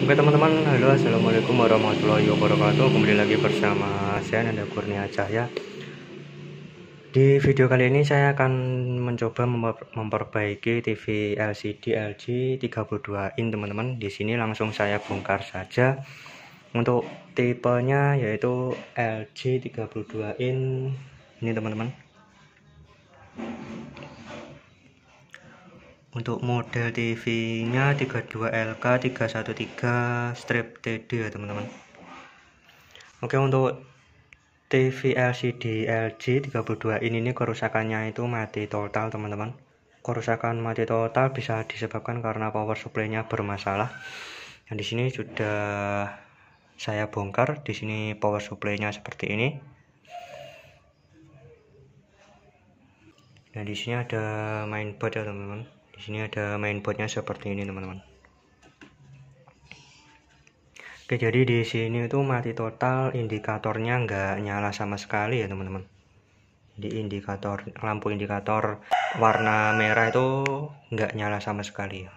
Oke teman-teman, halo, assalamualaikum warahmatullahi wabarakatuh. Kembali lagi bersama saya Nanda Kurnia Cahya. Di video kali ini saya akan mencoba memperbaiki TV LCD LG 32 in teman-teman. Di sini langsung saya bongkar saja. Untuk tipenya yaitu LG 32 in ini teman-teman. Untuk model TV-nya 32LK 313 strip TD ya teman-teman. Oke, untuk TV LCD LG 32 in ini kerusakannya itu mati total teman-teman. Kerusakan mati total bisa disebabkan karena power supply-nya bermasalah. Nah, di sini sudah saya bongkar. Di sini power supply-nya seperti ini. Nah, di sini ada mainboard ya teman-teman. Di sini ada mainboardnya seperti ini teman-teman. Oke, jadi di sini itu mati total, indikatornya nggak nyala sama sekali ya teman-teman. Jadi lampu indikator warna merah itu nggak nyala sama sekali.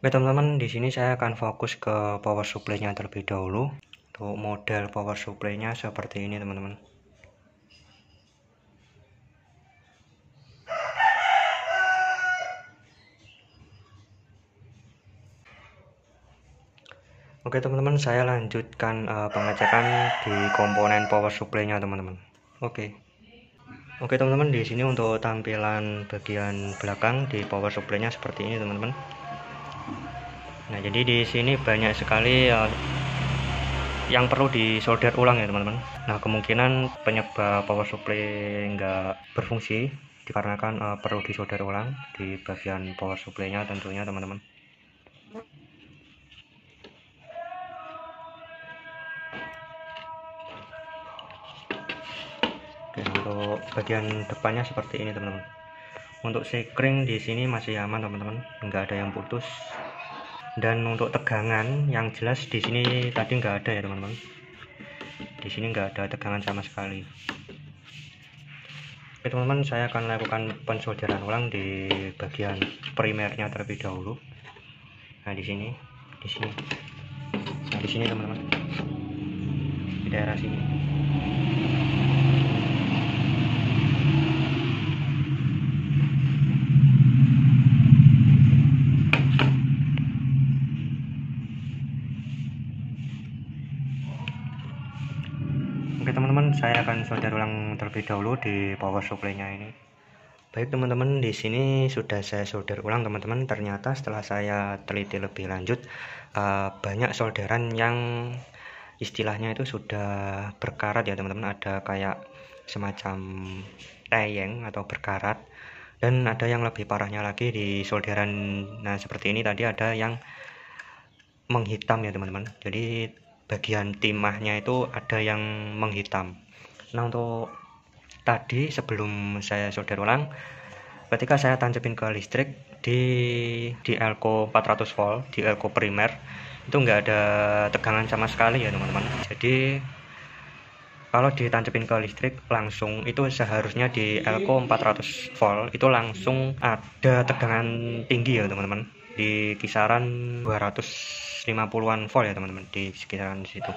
Oke teman-teman, di sini saya akan fokus ke power supply-nya terlebih dahulu. Untuk model power supply-nya seperti ini teman-teman. Oke teman-teman, saya lanjutkan pengecekan di komponen power supply-nya teman-teman. Oke teman-teman, di sini untuk tampilan bagian belakang di power supply-nya seperti ini teman-teman. Nah, jadi di sini banyak sekali yang perlu disolder ulang ya teman-teman. Nah, kemungkinan penyebab power supply nggak berfungsi dikarenakan perlu disolder ulang di bagian power supply-nya tentunya teman-teman. Oke, untuk bagian depannya seperti ini teman-teman. Untuk sekring di sini masih aman teman-teman, nggak ada yang putus. Dan untuk tegangan yang jelas di sini tadi nggak ada ya teman-teman. Di sini nggak ada tegangan sama sekali. Oke teman-teman, saya akan lakukan pensolderan ulang di bagian primernya terlebih dahulu. Nah, di sini teman-teman, di daerah sini. Oke teman-teman, saya akan solder ulang terlebih dahulu di power supply-nya ini. Baik teman-teman, di sini sudah saya solder ulang teman-teman. Ternyata setelah saya teliti lebih lanjut, banyak solderan yang istilahnya itu sudah berkarat ya teman-teman. Ada kayak semacam teyeng atau berkarat, dan ada yang lebih parahnya lagi di solderan. Nah, seperti ini tadi ada yang menghitam ya teman-teman. Jadi bagian timahnya itu ada yang menghitam. Nah, untuk tadi sebelum saya solder ulang, ketika saya tancapin ke listrik di elko 400 volt di elko primer, itu nggak ada tegangan sama sekali ya teman-teman. Jadi kalau ditancapin ke listrik langsung, itu seharusnya di elko 400 volt itu langsung ada tegangan tinggi ya teman-teman, di kisaran 250-an volt ya teman-teman, di sekitaran situ.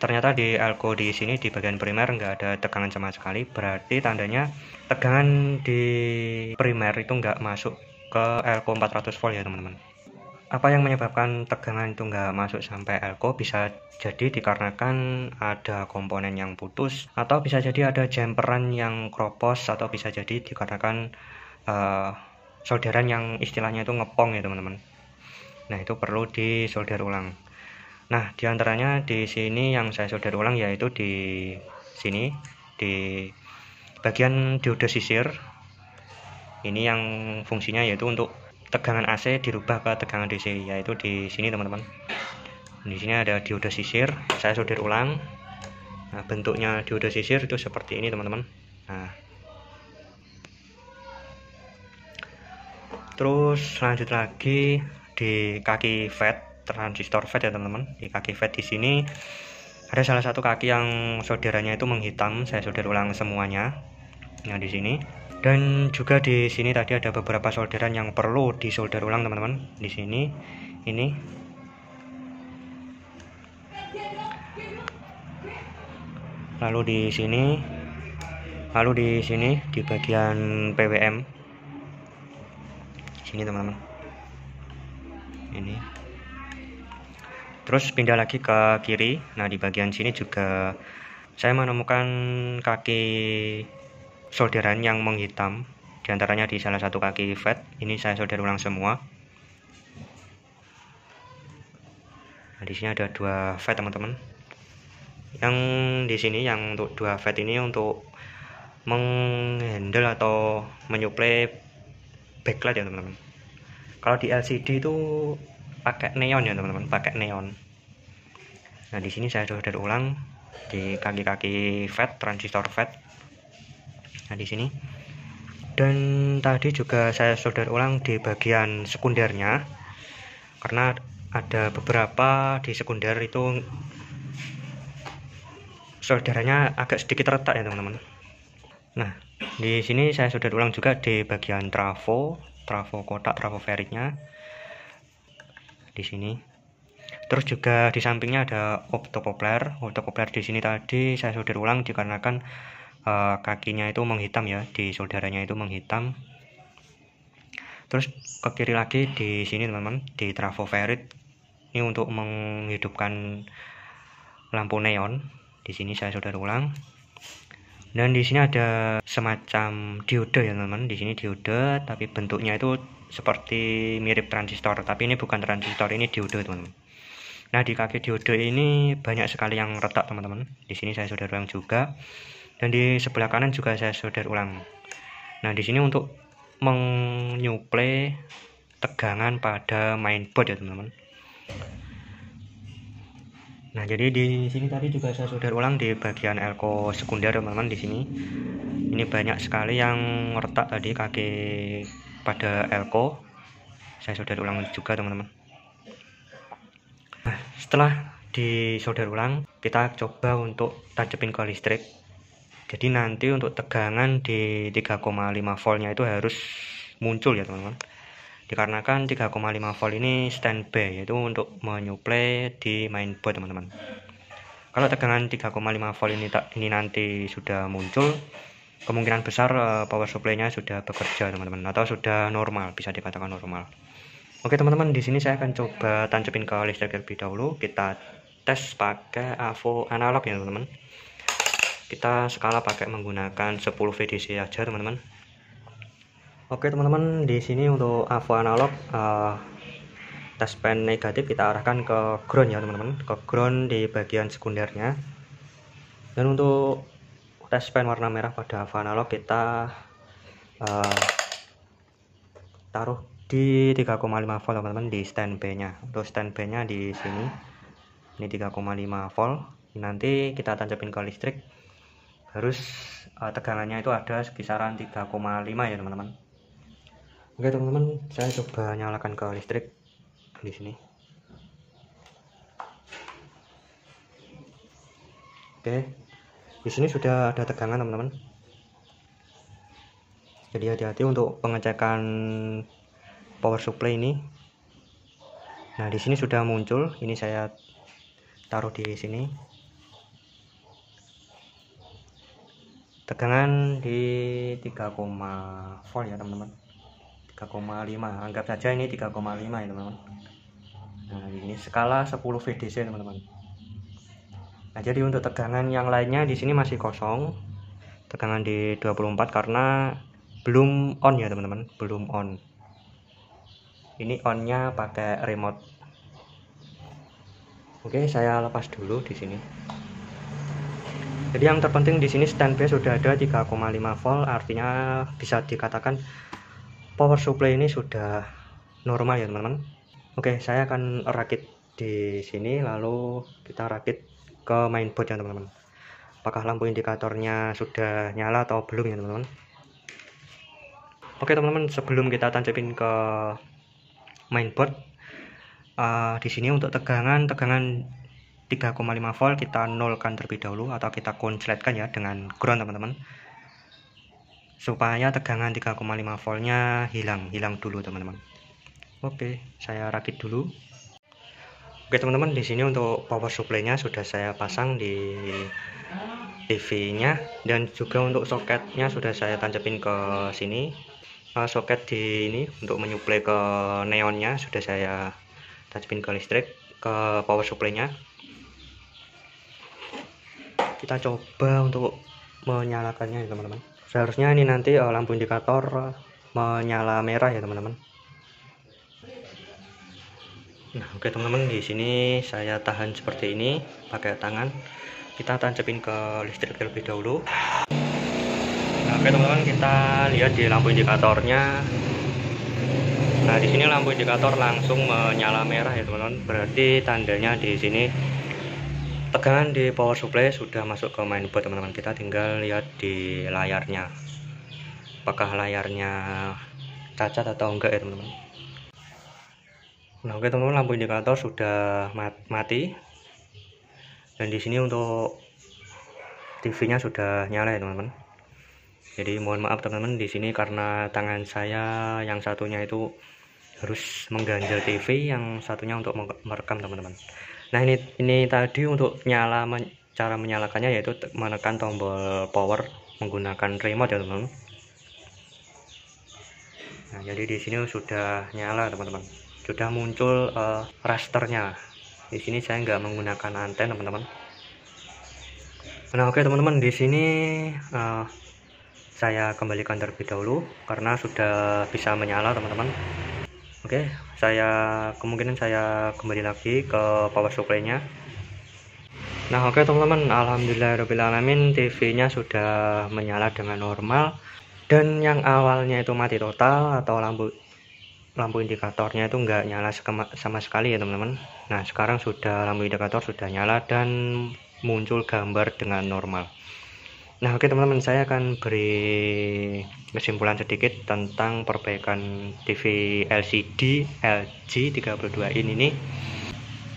Ternyata di elko di sini di bagian primer nggak ada tegangan sama sekali. Berarti tandanya tegangan di primer itu nggak masuk ke elko 400 volt ya teman-teman. Apa yang menyebabkan tegangan itu nggak masuk sampai elko? Bisa jadi dikarenakan ada komponen yang putus, atau bisa jadi ada jumperan yang kropos, atau bisa jadi dikarenakan solderan yang istilahnya itu ngepong ya teman-teman. Nah, itu perlu disolder ulang. Nah, diantaranya di sini yang saya solder ulang yaitu di sini, di bagian dioda sisir. Ini yang fungsinya yaitu untuk tegangan AC dirubah ke tegangan DC, yaitu di sini teman-teman. Di sini ada dioda sisir, saya solder ulang. Nah, bentuknya dioda sisir itu seperti ini teman-teman. Nah, terus lanjut lagi di kaki FET, transistor FET ya teman-teman. Di kaki FET di sini ada salah satu kaki yang solderannya itu menghitam, saya solder ulang semuanya. Nah, di sini. Dan juga di sini tadi ada beberapa solderan yang perlu disolder ulang teman-teman. Di sini ini lalu di sini di bagian PWM sini teman-teman, ini. Terus pindah lagi ke kiri. Nah, di bagian sini juga saya menemukan kaki solderan yang menghitam, diantaranya di salah satu kaki fat. Ini saya solder ulang semua. Nah, di sini ada 2 fat teman-teman. Yang di sini yang untuk 2 fat ini untuk menghandle atau menyuplai backlight ya teman-teman. Kalau di LCD itu pakai neon ya teman-teman, pakai neon. Nah, di sini saya solder ulang di kaki-kaki fat, transistor fat. Nah, di sini. Dan tadi juga saya solder ulang di bagian sekundernya, karena ada beberapa di sekunder itu solderannya agak sedikit retak ya teman-teman. Nah, di sini saya solder ulang juga di bagian trafo kotak, trafo ferritnya di sini. Terus juga di sampingnya ada optokopler di sini tadi saya solder ulang dikarenakan kakinya itu menghitam ya, di solderannya itu menghitam. Terus ke kiri lagi di sini teman-teman, di trafo ferrit ini untuk menghidupkan lampu neon. Di sini saya solder ulang. Dan di sini ada semacam diode ya teman-teman. Di sini diode, tapi bentuknya itu seperti mirip transistor, tapi ini bukan transistor, ini diode teman-teman. Nah, di kaki diode ini banyak sekali yang retak teman-teman. Di sini saya solder ulang juga. Dan di sebelah kanan juga saya solder ulang. Nah, di sini untuk menyuplai tegangan pada mainboard ya teman-teman. Nah, jadi di sini tadi juga saya solder ulang di bagian elko sekunder teman-teman. Di sini ini banyak sekali yang retak tadi kaki pada elko. Saya solder ulang juga teman-teman. Nah, setelah disolder ulang, kita coba untuk tancapin ke listrik. Jadi nanti untuk tegangan di 3,5 voltnya itu harus muncul ya teman-teman. Dikarenakan 3,5 volt ini standby, yaitu untuk menyuplai di mainboard teman-teman. Kalau tegangan 3,5 volt ini nanti sudah muncul, kemungkinan besar power supply-nya sudah bekerja teman-teman, atau sudah normal, bisa dikatakan normal. Oke teman-teman, di sini saya akan coba tancapin ke listrik terlebih dahulu. Kita tes pakai AVO analog ya teman-teman. Kita skala pakai menggunakan 10 VDC aja teman-teman. Oke teman-teman, di sini untuk AVO analog tes pen negatif kita arahkan ke ground ya teman-teman, ke ground di bagian sekundernya. Dan untuk tes pen warna merah pada AVO analog kita taruh di 3,5 volt teman-teman, di standby-nya. Untuk standby-nya di sini ini 3,5 volt. Nanti kita tancapin ke listrik, harus tegangannya itu ada sekisaran 3,5 ya teman-teman. Oke teman-teman, saya coba nyalakan ke listrik di sini. Oke, di sini sudah ada tegangan teman-teman. Jadi hati-hati untuk pengecekan power supply ini. Nah, di sini sudah muncul. Ini saya taruh di sini. Tegangan di 3, volt ya teman-teman. 3,5. Anggap saja ini 3,5 ya teman-teman. Nah, ini skala 10 VDC teman-teman. Nah, jadi untuk tegangan yang lainnya di sini masih kosong. Tegangan di 24 karena belum on ya teman-teman, belum on. Ini onnya pakai remote. Oke, saya lepas dulu di sini. Jadi yang terpenting di sini standby sudah ada 3,5 volt, artinya bisa dikatakan power supply ini sudah normal ya teman-teman. Oke, saya akan rakit di sini, lalu kita rakit ke mainboard ya teman-teman. Apakah lampu indikatornya sudah nyala atau belum ya teman-teman. Oke teman-teman, sebelum kita tancapin ke mainboard, di sini untuk tegangan 3,5 volt kita nolkan terlebih dahulu, atau kita konsletkan ya dengan ground teman-teman, supaya tegangan 3,5 voltnya hilang dulu teman-teman. Oke, saya rakit dulu. Oke teman-teman, di sini untuk power supply-nya sudah saya pasang di TV-nya, dan juga untuk soketnya sudah saya tancapin ke sini. Soket di ini untuk menyuplai ke neonnya sudah saya tancapin ke listrik, ke power supply-nya. Kita coba untuk menyalakannya ya teman-teman. Seharusnya ini nanti lampu indikator menyala merah ya teman-teman. Nah, oke teman-teman, di sini saya tahan seperti ini pakai tangan. Kita tancapin ke listrik terlebih dahulu. Nah, oke teman-teman, kita lihat di lampu indikatornya. Nah, di sini lampu indikator langsung menyala merah ya teman-teman. Berarti tandanya di sini tegangan di power supply sudah masuk ke mainboard teman-teman. Kita tinggal lihat di layarnya, apakah layarnya cacat atau enggak ya teman-teman. Nah, oke teman-teman, lampu indikator sudah mati, dan di sini untuk TV-nya sudah nyala ya teman-teman. Jadi mohon maaf teman-teman, di sini karena tangan saya yang satunya itu harus mengganjal TV, yang satunya untuk merekam teman-teman. Nah, ini tadi untuk cara menyalakannya yaitu menekan tombol power menggunakan remote ya teman-teman. Nah, jadi di sini sudah nyala teman-teman. Sudah muncul rasternya. Di sini saya nggak menggunakan anten teman-teman. Nah, oke teman-teman, di sini saya kembalikan terlebih dahulu karena sudah bisa menyala teman-teman. Oke, kemungkinan saya kembali lagi ke power supply-nya. Nah, oke teman-teman, alhamdulillahirobbilalamin, TV-nya sudah menyala dengan normal, dan yang awalnya itu mati total atau lampu indikatornya itu nggak nyala sama sekali ya teman-teman. Nah, sekarang lampu indikator sudah nyala dan muncul gambar dengan normal. Nah, oke teman-teman, saya akan beri kesimpulan sedikit tentang perbaikan TV LCD LG 32 in ini.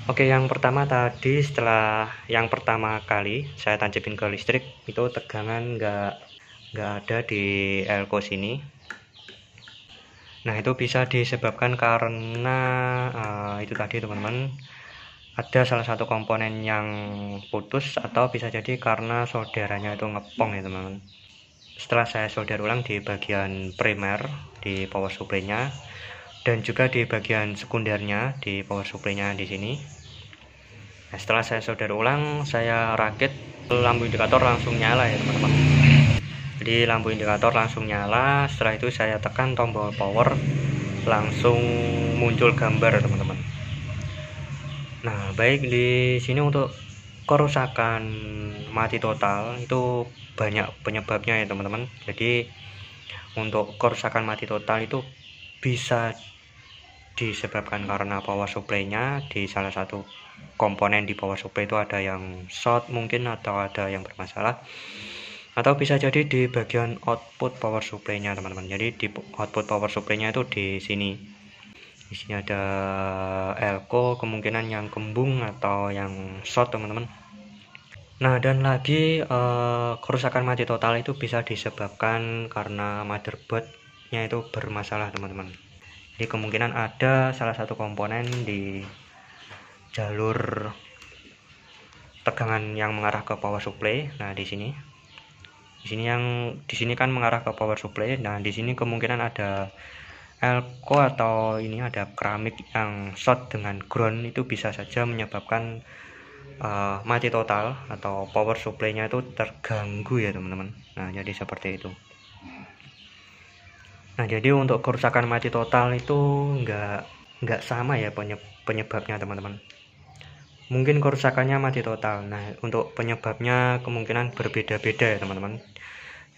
Oke, yang pertama tadi, setelah yang pertama kali saya tancapin ke listrik, itu tegangan nggak ada di elko sini. Nah, itu bisa disebabkan karena itu tadi teman-teman, ada salah satu komponen yang putus, atau bisa jadi karena solderannya itu ngepong ya teman-teman. Setelah saya solder ulang di bagian primer di power supply-nya, dan juga di bagian sekundernya di power supply-nya di sini. Nah, setelah saya solder ulang, saya rakit, lampu indikator langsung nyala ya teman-teman. Jadi lampu indikator langsung nyala. Setelah itu saya tekan tombol power, langsung muncul gambar teman-teman. Nah, baik, di sini untuk kerusakan mati total itu banyak penyebabnya ya teman-teman. Jadi untuk kerusakan mati total itu bisa disebabkan karena power supply-nya, di salah satu komponen di power supply itu ada yang short mungkin, atau ada yang bermasalah, atau bisa jadi di bagian output power supply-nya teman-teman. Jadi di output power supply-nya itu di sini ada elko, kemungkinan yang kembung atau yang short teman-teman. Nah, dan lagi kerusakan mati total itu bisa disebabkan karena motherboardnya itu bermasalah teman-teman. Jadi kemungkinan ada salah satu komponen di jalur tegangan yang mengarah ke power supply. Nah, di sini kan mengarah ke power supply. Nah, di sini kemungkinan ada elko atau ini ada keramik yang short dengan ground, itu bisa saja menyebabkan mati total atau power supply-nya itu terganggu ya teman-teman. Nah, jadi seperti itu. Nah, jadi untuk kerusakan mati total itu nggak sama ya penyebabnya teman-teman. Mungkin kerusakannya mati total. Nah, untuk penyebabnya kemungkinan berbeda-beda ya teman-teman.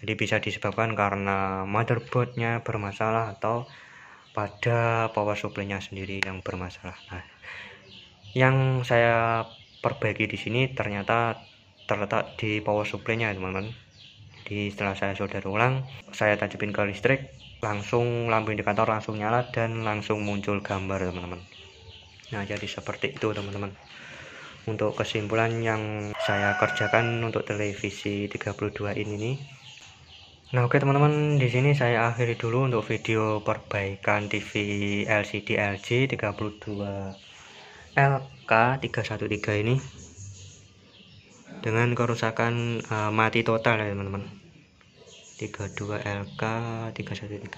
Jadi bisa disebabkan karena motherboardnya bermasalah atau pada power supply-nya sendiri yang bermasalah. Nah, yang saya perbaiki di sini ternyata terletak di power supply-nya teman-teman. Jadi setelah saya solder ulang, saya tancapin ke listrik, langsung lampu indikator langsung nyala dan langsung muncul gambar teman-teman. Nah, jadi seperti itu teman-teman untuk kesimpulan yang saya kerjakan untuk televisi 32 in ini. Nah, oke teman-teman, di sini saya akhiri dulu untuk video perbaikan TV LCD LG 32 LK313 ini dengan kerusakan mati total ya teman-teman. 32 LK313.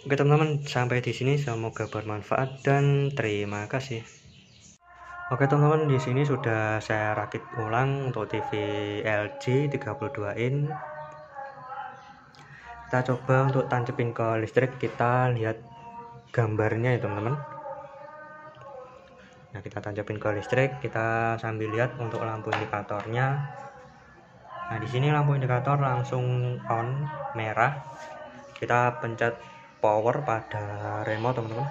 Oke teman-teman, sampai di sini semoga bermanfaat dan terima kasih. Oke teman-teman, di sini sudah saya rakit ulang untuk TV LG 32 in. Kita coba untuk tancepin ke listrik, kita lihat gambarnya ya teman-teman. Nah, kita tancapin ke listrik, kita sambil lihat untuk lampu indikatornya. Nah, di sini lampu indikator langsung on merah. Kita pencet power pada remote teman-teman.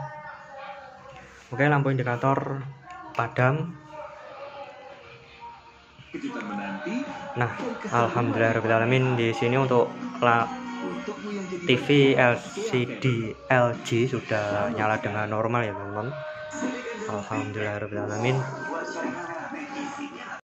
Oke, lampu indikator padam. Nah, alhamdulillahirobbilalamin, di sini untuk TV LCD LG sudah nyala dengan normal ya teman-teman. Alhamdulillahirobbilalamin.